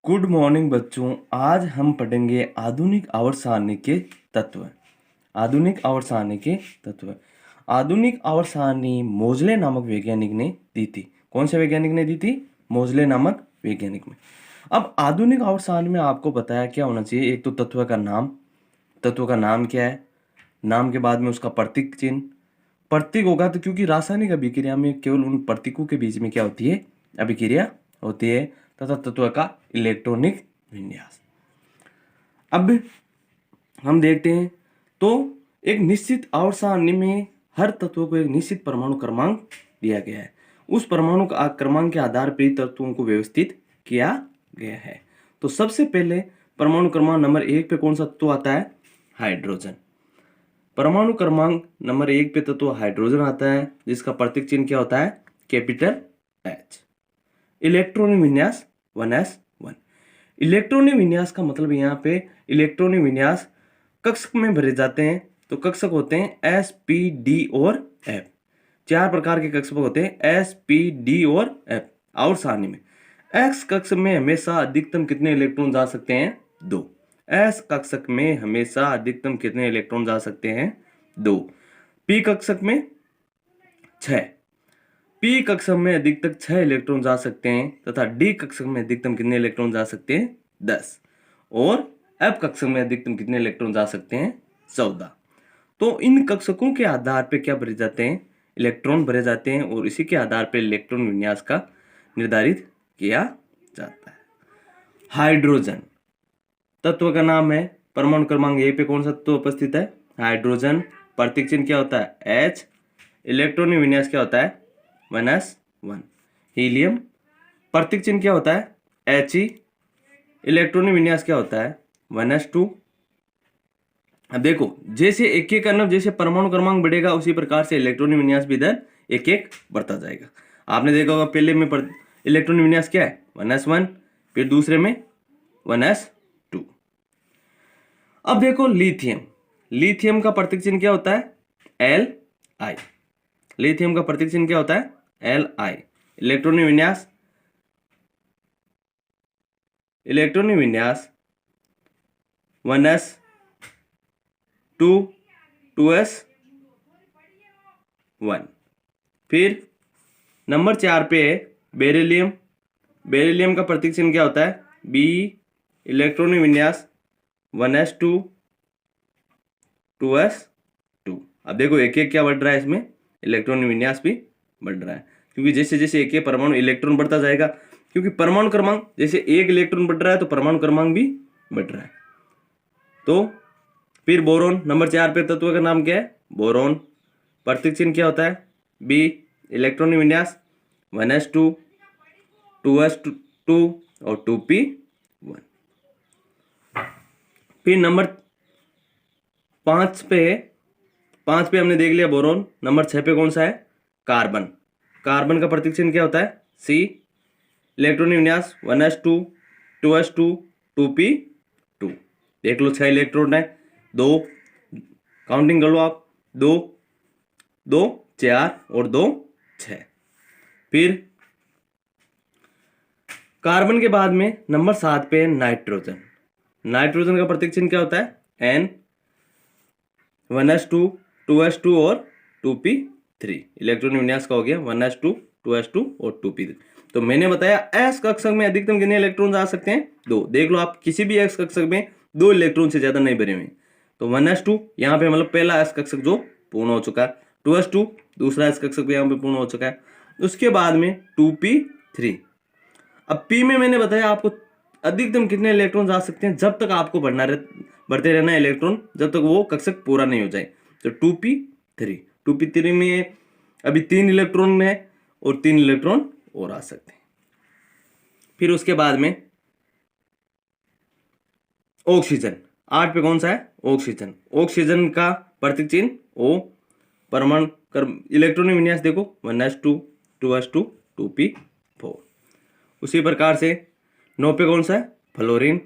Good morning बच्चों। आज हम पढ़ेंगे आधुनिक आवर्त सारणी के तत्व। आधुनिक आवर्त सारणी के तत्व। आधुनिक आवर्त सारणी मोजले नामक वैज्ञानिक ने दी थी। कौन से वैज्ञानिक ने दी थी? मोजले नामक वैज्ञानिक में। अब आधुनिक आवर्त सारणी में आपको बताया क्या होना चाहिए। एक तो तत्व का नाम, तत्व का नाम क्या है, नाम के बाद में उसका प्रतीक चिन्ह। प्रतीक होगा तो क्योंकि रासायनिक अभिक्रिया में केवल उन प्रतीकों के बीच में क्या होती है? अभिक्रिया होती है। तथा तत्व का इलेक्ट्रॉनिक विन्यास। अब हम देखते हैं तो एक निश्चित आवर्त सारणी में हर तत्व को एक निश्चित परमाणु क्रमांक दिया गया है। उस परमाणु क्रमांक के आधार पर तत्वों को व्यवस्थित किया गया है। तो सबसे पहले परमाणु क्रमांक नंबर 1 पे कौन सा तत्व आता है? हाइड्रोजन। परमाणु क्रमांक नंबर 1 पे तत्व हाइड्रोजन आता है, जिसका प्रतीक चिन्ह क्या होता है? Capital H। इलेक्ट्रॉनिक विन्यास 1s1। इलेक्ट्रॉनिक विन्यास का मतलब यहाँ पे इलेक्ट्रॉनिक विन्यास कक्षक में भरे जाते हैं। तो कक्षक होते हैं S, P, D और F। 4 प्रकार के कक्षक होते हैं S, P, D और F। आवर्त सारणी में X कक्षक में हमेशा अधिकतम कितने इलेक्ट्रॉन जा सकते हैं? 2। S कक्षक में हमेशा अधिकतम कितने इलेक्ट्रॉन जा सकते हैं? 2। P कक्षक में 6। P कक्षक में अधिकतम 6 इलेक्ट्रॉन जा सकते हैं तथा D कक्षक में अधिकतम कितने इलेक्ट्रॉन जा सकते हैं? 10। और F कक्षक में अधिकतम कितने इलेक्ट्रॉन जा सकते हैं? 14। तो इन कक्षकों के आधार पर क्या भरे जाते हैं? इलेक्ट्रॉन भरे जाते हैं और इसी के आधार पर इलेक्ट्रॉन विन्यास का निर्धारित किया जाता है। हाइड्रोजन तत्व का नाम है। परमाणु क्रमांक A पे कौन सा तत्व उपस्थित है? हाइड्रोजन। प्रतीक चिन्ह क्या होता है? H। इलेक्ट्रॉनिक विन्यास क्या होता है? 1s1। हीलियम प्रतीक चिन्ह क्या होता है? He। इलेक्ट्रॉनिक विन्यास क्या होता है? 1s2। अब देखो, जैसे एक एक करना, जैसे परमाणु क्रमांक बढ़ेगा उसी प्रकार से इलेक्ट्रॉनिक विन्यास भी इधर एक एक बढ़ता जाएगा। आपने देखा होगा पहले में इलेक्ट्रॉनिक विन्यास क्या है? 1s1। फिर दूसरे में 1s2। अब देखो लिथियम। लिथियम का प्रतीक चिन्ह क्या होता है? Li। लिथियम का प्रतीक चिन्ह क्या होता है? Li। इलेक्ट्रॉनिक विन्यास 1s2 2s1। फिर नंबर 4 पे है बेरिलियम। बेरिलियम का प्रतीक चिन्ह क्या होता है? Be। इलेक्ट्रॉनिक विन्यास 1s2 2s2। अब देखो एक एक क्या बढ़ रहा है इसमें? इलेक्ट्रॉनिक विन्यास भी बढ़ रहा है, क्योंकि जैसे जैसे एक परमाणु इलेक्ट्रॉन बढ़ता जाएगा, क्योंकि परमाणु क्रमांक जैसे एक इलेक्ट्रॉन बढ़ रहा है तो परमाणु क्रमांक भी बढ़ रहा है। तो फिर बोरोन नंबर 4 पे तत्व का नाम क्या है? बोरोन। प्रतीक चिन्ह क्या होता है? बी। इलेक्ट्रॉनिक विन्यास 1s2 2s2 और 2p1। फिर नंबर 5 पे हमने देख लिया बोरोन। नंबर 6 पे कौन सा है? कार्बन। कार्बन का प्रतीक चिन्ह क्या होता है? C। इलेक्ट्रॉनिक विन्यास 1s2 2s2 2p2। देख लो 6 इलेक्ट्रॉन है। 2 काउंटिंग कर लो आप, 2 2 4 और 2 6। फिर कार्बन के बाद में नंबर 7 पे है नाइट्रोजन। नाइट्रोजन का प्रतीक चिन्ह क्या होता है? N। 1s2 2s2 और 2p3। इलेक्ट्रॉनिक विन्यास का हो गया 1s2 2s2 और 2p3। तो मैंने बताया S कक्षक में अधिकतम कितने इलेक्ट्रॉन आ सकते हैं? 2। देख लो आप, किसी भी X कक्षक में 2 इलेक्ट्रॉन से ज्यादा नहीं भरे हुए। तो 1s2 यहाँ पे मतलब पहला S कक्षक जो पूर्ण हो चुका है। 2s2 दूसरा S कक्षक भी यहाँ पे पूर्ण हो चुका है। उसके बाद में 2p3। अब P में मैंने बताया आपको अधिकतम कितने इलेक्ट्रॉन आ सकते हैं, जब तक आपको बढ़ते रहना है इलेक्ट्रॉन, जब तक वो कक्षक पूरा नहीं हो जाए। तो 2p3 में अभी 3 इलेक्ट्रॉन है और 3 इलेक्ट्रॉन और आ सकते हैं। फिर उसके बाद में ऑक्सीजन। 8 पे कौन सा है? ऑक्सीजन। ऑक्सीजन का प्रतीक चिन्ह O। परमाणु इलेक्ट्रॉनिक विन्यास देखो 1s2 2s2 2p4। उसी प्रकार से 9 पे कौन सा है? फ्लोरीन।